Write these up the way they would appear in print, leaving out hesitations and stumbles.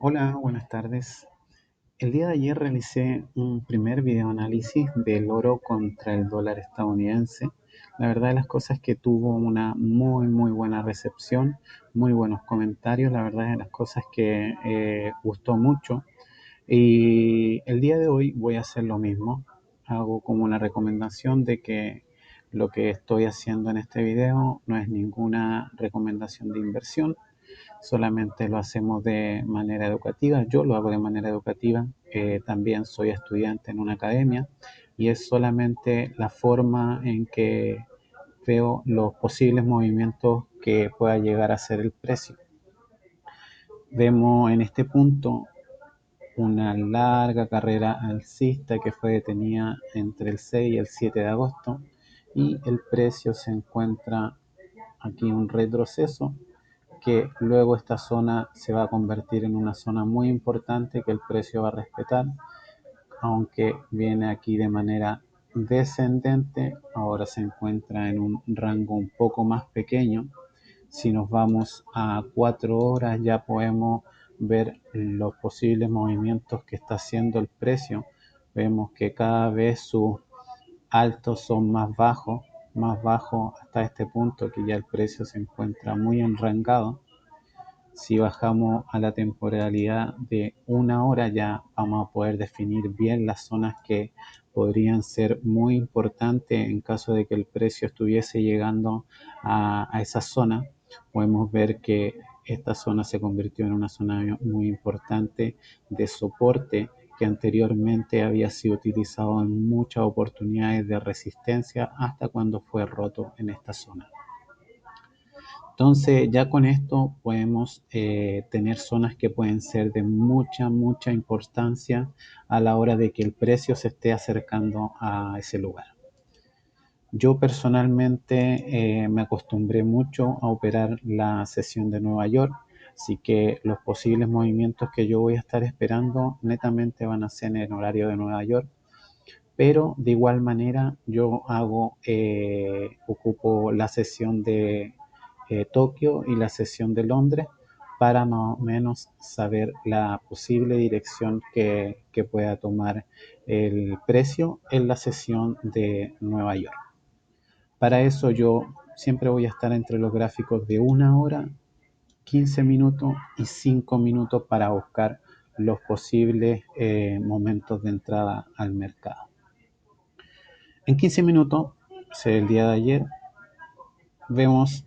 Hola, buenas tardes. El día de ayer realicé un primer video análisis del oro contra el dólar estadounidense. La verdad de las cosas es que tuvo una muy buena recepción, muy buenos comentarios. La verdad de las cosas que gustó mucho. Y el día de hoy voy a hacer lo mismo. Hago como una recomendación de que lo que estoy haciendo en este video no es ninguna recomendación de inversión, solamente lo hacemos de manera educativa. Yo lo hago de manera educativa. También soy estudiante en una academia y es solamente la forma en que veo los posibles movimientos que pueda llegar a ser el precio. Vemos en este punto una larga carrera alcista que fue detenida entre el 6 y el 7 de agosto y el precio se encuentra aquí un retroceso que luego esta zona se va a convertir en una zona muy importante que el precio va a respetar, aunque viene aquí de manera descendente, ahora se encuentra en un rango un poco más pequeño. Si nos vamos a 4 horas ya podemos ver los posibles movimientos que está haciendo el precio. Vemos que cada vez sus altos son más bajos hasta este punto que ya el precio se encuentra muy enrangado. Si bajamos a la temporalidad de una hora ya vamos a poder definir bien las zonas que podrían ser muy importantes en caso de que el precio estuviese llegando a esa zona. Podemos ver que esta zona se convirtió en una zona muy importante de soporte que anteriormente había sido utilizado en muchas oportunidades de resistencia hasta cuando fue roto en esta zona. Entonces, ya con esto podemos tener zonas que pueden ser de mucha importancia a la hora de que el precio se esté acercando a ese lugar. Yo personalmente me acostumbré mucho a operar la sesión de Nueva York, así que los posibles movimientos que yo voy a estar esperando netamente van a ser en el horario de Nueva York, pero de igual manera yo ocupo la sesión de Tokio y la sesión de Londres para más o menos saber la posible dirección que pueda tomar el precio en la sesión de Nueva York. Para eso yo siempre voy a estar entre los gráficos de una hora, 15 minutos y 5 minutos para buscar los posibles momentos de entrada al mercado. En 15 minutos, el día de ayer, vemos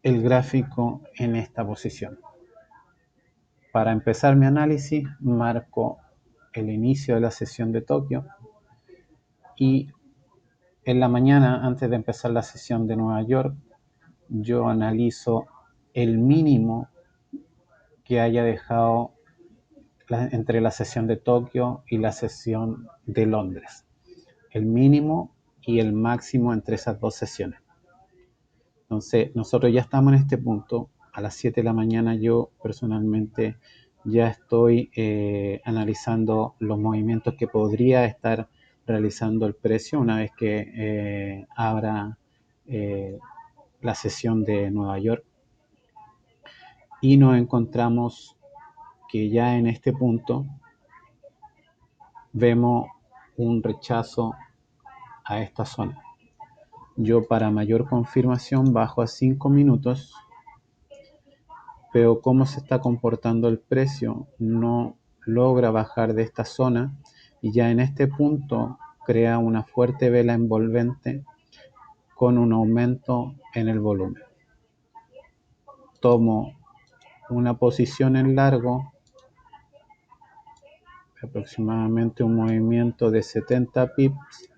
el gráfico en esta posición. Para empezar mi análisis, marco el inicio de la sesión de Tokio y en la mañana, antes de empezar la sesión de Nueva York, yo analizo el mínimo que haya dejado entre la sesión de Tokio y la sesión de Londres. El mínimo y el máximo entre esas dos sesiones. Entonces, nosotros ya estamos en este punto. A las 7 de la mañana yo personalmente ya estoy analizando los movimientos que podría estar realizando el precio una vez que abra eh, la sesión de Nueva York. Y nos encontramos que ya en este punto vemos un rechazo a esta zona. Yo para mayor confirmación bajo a 5 minutos, veo cómo se está comportando el precio, no logra bajar de esta zona y ya en este punto crea una fuerte vela envolvente con un aumento en el volumen. Tomo una posición en largo, aproximadamente un movimiento de 70 pips.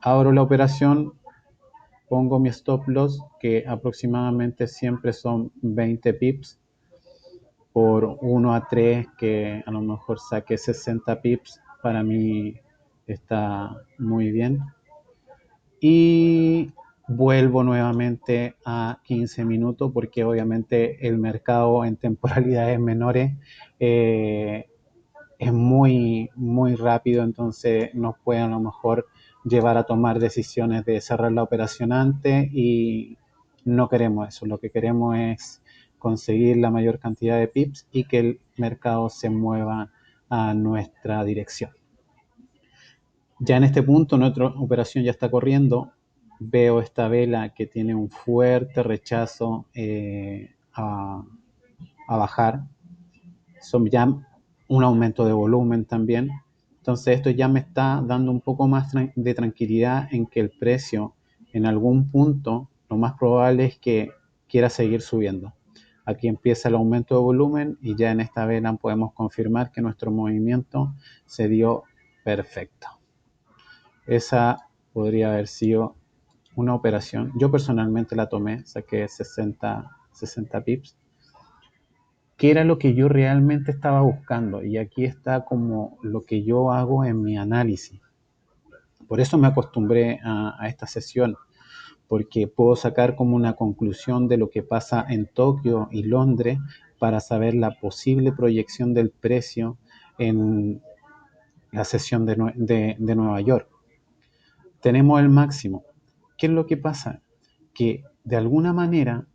Abro la operación, pongo mi stop loss que aproximadamente siempre son 20 pips por 1 a 3 que a lo mejor saque 60 pips, para mí está muy bien. Y vuelvo nuevamente a 15 minutos porque obviamente el mercado en temporalidades menores es muy rápido, entonces nos puede a lo mejor llevar a tomar decisiones de cerrar la operación antes y No queremos eso, lo que queremos es conseguir la mayor cantidad de pips y que el mercado se mueva a nuestra dirección. Ya en este punto nuestra operación ya está corriendo. Veo esta vela que tiene un fuerte rechazo a bajar. Son ya un aumento de volumen también. Entonces esto ya me está dando un poco más de tranquilidad en que el precio en algún punto lo más probable es que quiera seguir subiendo. Aquí empieza el aumento de volumen y ya en esta vela podemos confirmar que nuestro movimiento se dio perfecto. Esa podría haber sido una operación. Yo personalmente la tomé, saqué 60 pips, que era lo que yo realmente estaba buscando. Y aquí está como lo que yo hago en mi análisis. Por eso me acostumbré a esta sesión, porque puedo sacar como una conclusión de lo que pasa en Tokio y Londres para saber la posible proyección del precio en la sesión de Nueva York. Tenemos el máximo. ¿Qué es lo que pasa? Que de alguna manera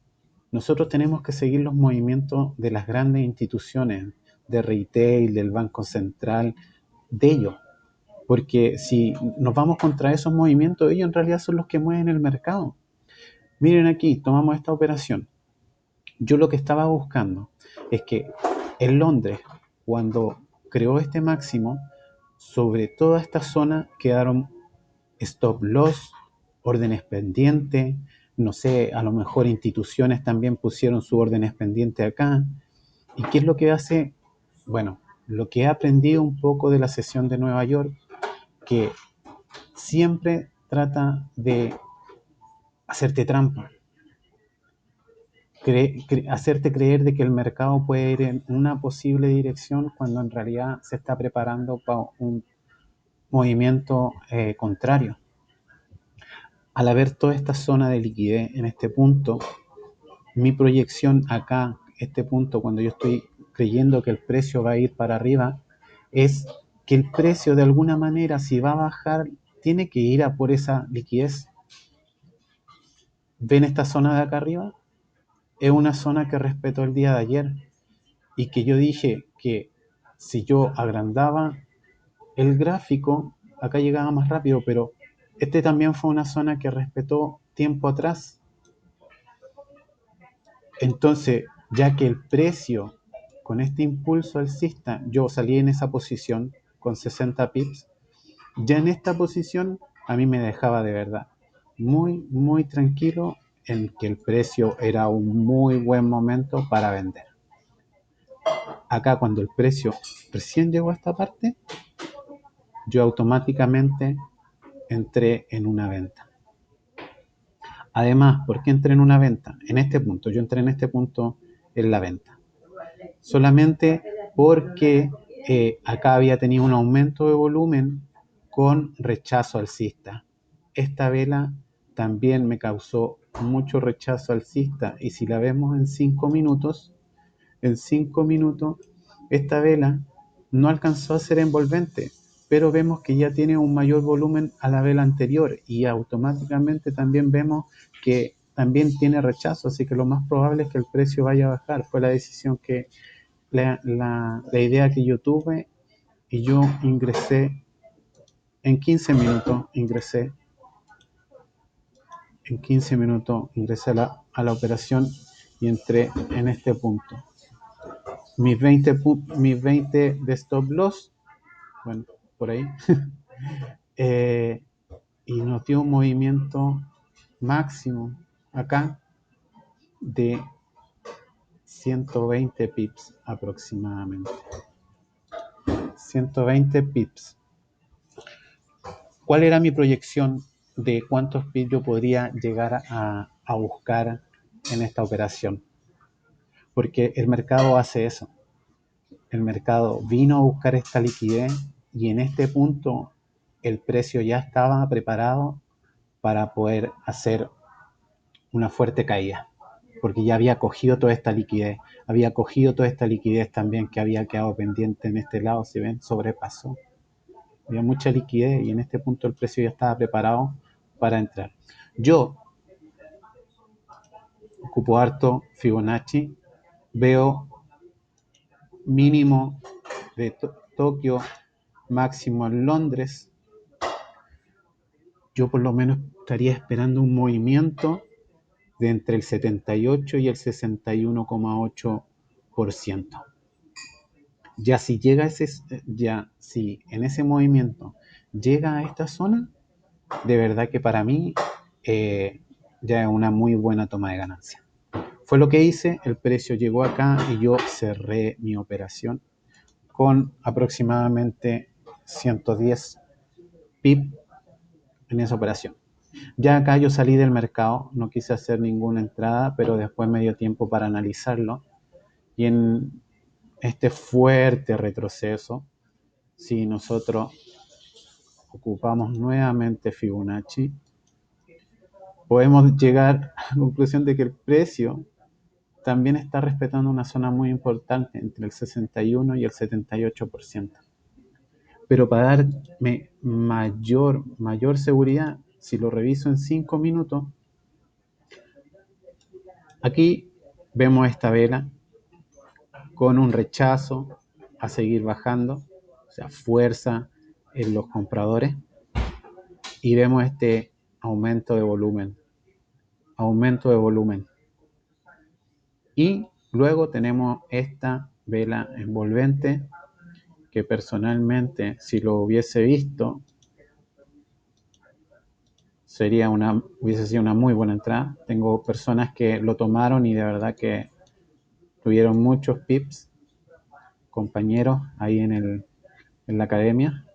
nosotros tenemos que seguir los movimientos de las grandes instituciones de retail, del Banco Central, de ellos. Porque si nos vamos contra esos movimientos, ellos en realidad son los que mueven el mercado. Miren aquí, tomamos esta operación. Yo lo que estaba buscando es que en Londres, cuando creó este máximo, sobre toda esta zona quedaron stop loss, órdenes pendientes, no sé, a lo mejor instituciones también pusieron sus órdenes pendientes acá. ¿Y qué es lo que hace? Bueno, lo que he aprendido un poco de la sesión de Nueva York, que siempre trata de hacerte trampa, hacerte creer de que el mercado puede ir en una posible dirección cuando en realidad se está preparando para un movimiento contrario. Al haber toda esta zona de liquidez en este punto, mi proyección acá, este punto, cuando yo estoy creyendo que el precio va a ir para arriba, es que el precio de alguna manera, si va a bajar, tiene que ir a por esa liquidez. ¿Ven esta zona de acá arriba? Es una zona que respetó el día de ayer y que yo dije que si yo agrandaba el gráfico, acá llegaba más rápido, pero este también fue una zona que respetó tiempo atrás. Entonces, ya que el precio con este impulso alcista, yo salí en esa posición con 60 pips, ya en esta posición a mí me dejaba de verdad muy, muy tranquilo en que el precio era un muy buen momento para vender. Acá cuando el precio recién llegó a esta parte, yo automáticamente entré en una venta. Además, ¿por qué entré en una venta? En este punto, yo entré en este punto en la venta. Solamente porque acá había tenido un aumento de volumen con rechazo alcista. Esta vela también me causó mucho rechazo alcista y si la vemos en 5 minutos, esta vela no alcanzó a ser envolvente, pero vemos que ya tiene un mayor volumen a la vela anterior y automáticamente también vemos que también tiene rechazo, así que lo más probable es que el precio vaya a bajar. Fue la decisión que, la idea que yo tuve y yo ingresé en 15 minutos, a la operación y entré en este punto. Mis 20 de stop loss, bueno, por ahí, eh, y nos dio un movimiento máximo acá de 120 pips aproximadamente. 120 pips. ¿Cuál era mi proyección de cuántos pips yo podría llegar a buscar en esta operación? Porque el mercado hace eso. El mercado vino a buscar esta liquidez y en este punto el precio ya estaba preparado para poder hacer una fuerte caída, porque ya había cogido toda esta liquidez, también que había quedado pendiente en este lado, si ven, sobrepasó. Había mucha liquidez y en este punto el precio ya estaba preparado para entrar. Yo ocupo harto Fibonacci, veo mínimo de Tokio, máximo en Londres. Yo por lo menos estaría esperando un movimiento de entre el 78 y el 61,8%. Ya si llega si en ese movimiento llega a esta zona, de verdad que para mí ya es una muy buena toma de ganancia. Fue lo que hice, el precio llegó acá y yo cerré mi operación con aproximadamente 110 pip en esa operación. Ya acá yo salí del mercado, no quise hacer ninguna entrada, pero después me dio tiempo para analizarlo. Y en este fuerte retroceso, si nosotros ocupamos nuevamente Fibonacci, podemos llegar a la conclusión de que el precio también está respetando una zona muy importante entre el 61 y el 78%. Pero para darme mayor seguridad, si lo reviso en 5 minutos, aquí vemos esta vela con un rechazo a seguir bajando, o sea, fuerza en los compradores, y vemos este aumento de volumen, y luego tenemos esta vela envolvente que personalmente, si lo hubiese visto, hubiese sido una muy buena entrada. Tengo personas que lo tomaron y de verdad que tuvieron muchos pips, compañeros ahí en la academia.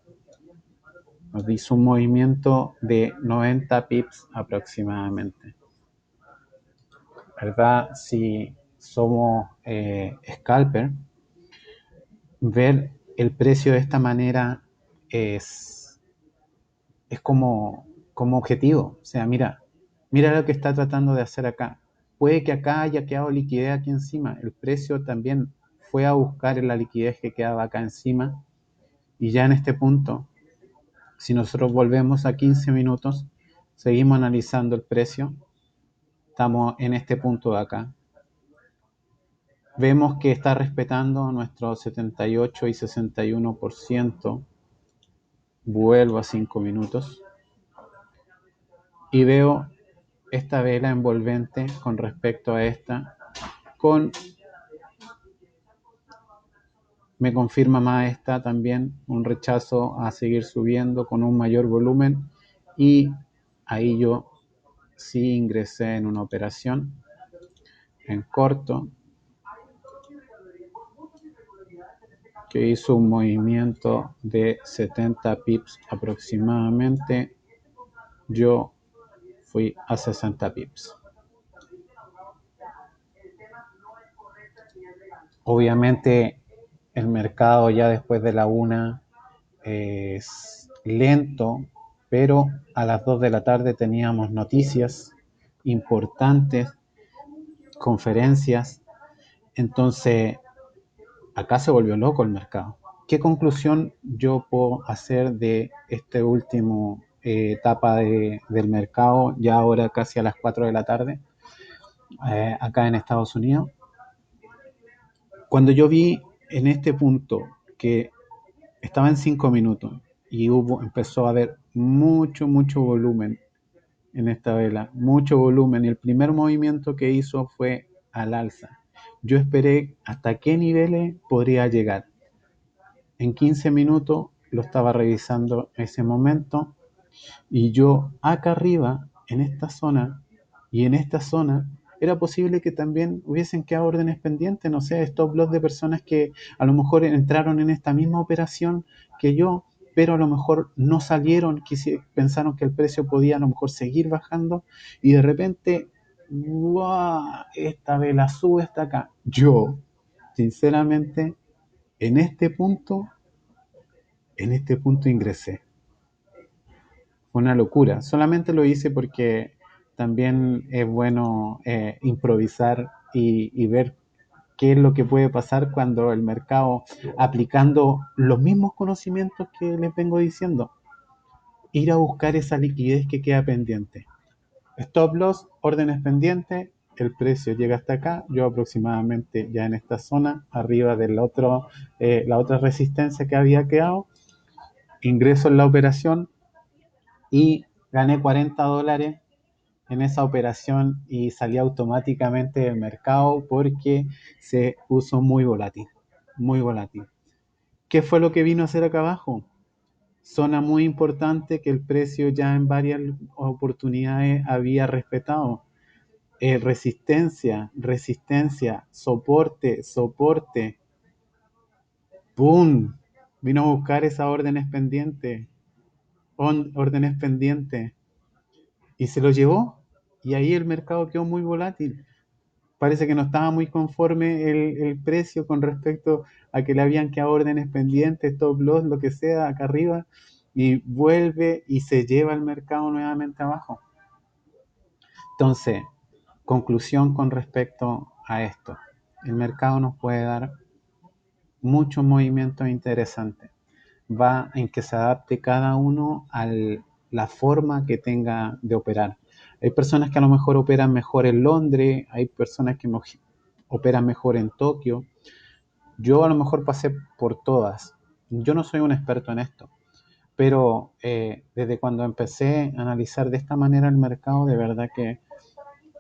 Nos hizo un movimiento de 90 pips aproximadamente. ¿Verdad? Si somos scalper, ver el precio de esta manera es como objetivo. O sea, mira lo que está tratando de hacer acá. Puede que acá haya quedado liquidez aquí encima. El precio también fue a buscar la liquidez que quedaba acá encima. Y ya en este punto, si nosotros volvemos a 15 minutos, seguimos analizando el precio. Estamos en este punto de acá. Vemos que está respetando nuestro 78 y 61%. Vuelvo a 5 minutos. Y veo esta vela envolvente con respecto a esta, me confirma más esta también, un rechazo a seguir subiendo con un mayor volumen, y ahí yo sí ingresé en una operación en corto que hizo un movimiento de 70 pips aproximadamente. Yo fui a 60 pips. Obviamente el mercado ya después de la 1 es lento, pero a las 2 de la tarde teníamos noticias importantes, conferencias, entonces acá se volvió loco el mercado. ¿Qué conclusión yo puedo hacer de este último etapa del mercado, ya ahora casi a las 4 de la tarde, acá en Estados Unidos? Cuando yo vi en este punto que estaba en 5 minutos y empezó a haber mucho volumen en esta vela, mucho volumen, y el primer movimiento que hizo fue al alza. Yo esperé hasta qué niveles podría llegar. En 15 minutos lo estaba revisando ese momento, y yo acá arriba, en esta zona y en esta zona, era posible que también hubiesen quedado órdenes pendientes, no sé, stop loss de personas que a lo mejor entraron en esta misma operación que yo, pero a lo mejor no salieron, pensaron que el precio podía a lo mejor seguir bajando, y de repente, ¡wow!, esta vela sube hasta acá. Yo, sinceramente, en este punto, ingresé. Fue una locura. Solamente lo hice porque también es bueno improvisar y ver qué es lo que puede pasar cuando el mercado, aplicando los mismos conocimientos que les vengo diciendo, ir a buscar esa liquidez que queda pendiente. Stop loss, órdenes pendientes, el precio llega hasta acá, yo aproximadamente ya en esta zona, arriba del otro, la otra resistencia que había quedado, ingreso en la operación y gané $40 en esa operación y salí automáticamente del mercado porque se puso muy volátil, muy volátil. ¿Qué fue lo que vino a hacer acá abajo? Zona muy importante que el precio ya en varias oportunidades había respetado. Resistencia, resistencia, soporte, soporte, ¡pum! Vino a buscar esas órdenes pendientes, órdenes pendientes, y se lo llevó. Y ahí el mercado quedó muy volátil. Parece que no estaba muy conforme el precio con respecto a que le habían quedado órdenes pendientes, stop loss, lo que sea, acá arriba, y vuelve y se lleva el mercado nuevamente abajo. Entonces, conclusión con respecto a esto. El mercado nos puede dar muchos movimientos interesantes. Va en que se adapte cada uno a la forma que tenga de operar. Hay personas que a lo mejor operan mejor en Londres, hay personas que operan mejor en Tokio. Yo a lo mejor pasé por todas. Yo no soy un experto en esto, pero desde cuando empecé a analizar de esta manera el mercado, de verdad que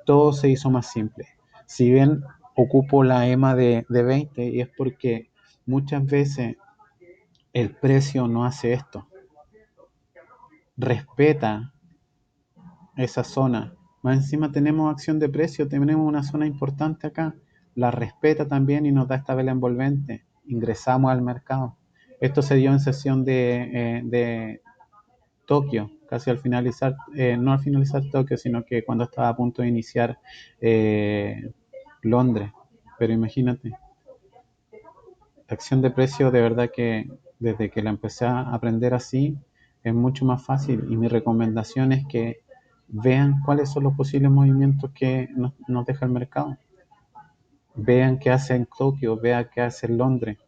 todo se hizo más simple. Si bien ocupo la EMA de 20 y es porque muchas veces el precio no hace esto, respeta esa zona. Más encima tenemos acción de precio, tenemos una zona importante acá, la respeta también y nos da esta vela envolvente. Ingresamos al mercado. Esto se dio en sesión de Tokio, casi al finalizar, no al finalizar Tokio, sino que cuando estaba a punto de iniciar Londres. Pero imagínate, la acción de precio de verdad que desde que la empecé a aprender así es mucho más fácil y mi recomendación es que vean cuáles son los posibles movimientos que nos deja el mercado. Vean qué hace en Tokio, vean qué hace en Londres,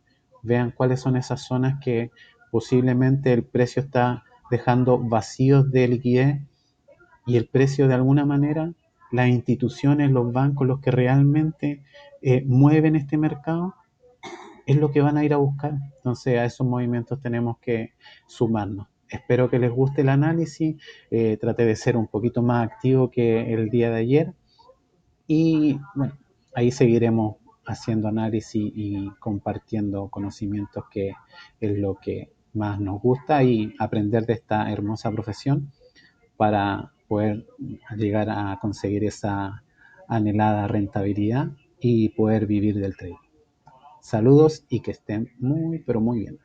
vean cuáles son esas zonas que posiblemente el precio está dejando vacíos de liquidez y el precio de alguna manera, las instituciones, los bancos, los que realmente mueven este mercado, es lo que van a ir a buscar. Entonces a esos movimientos tenemos que sumarnos. Espero que les guste el análisis, traté de ser un poquito más activo que el día de ayer y bueno, ahí seguiremos haciendo análisis y compartiendo conocimientos que es lo que más nos gusta y aprender de esta hermosa profesión para poder llegar a conseguir esa anhelada rentabilidad y poder vivir del trading. Saludos y que estén muy, pero muy bien.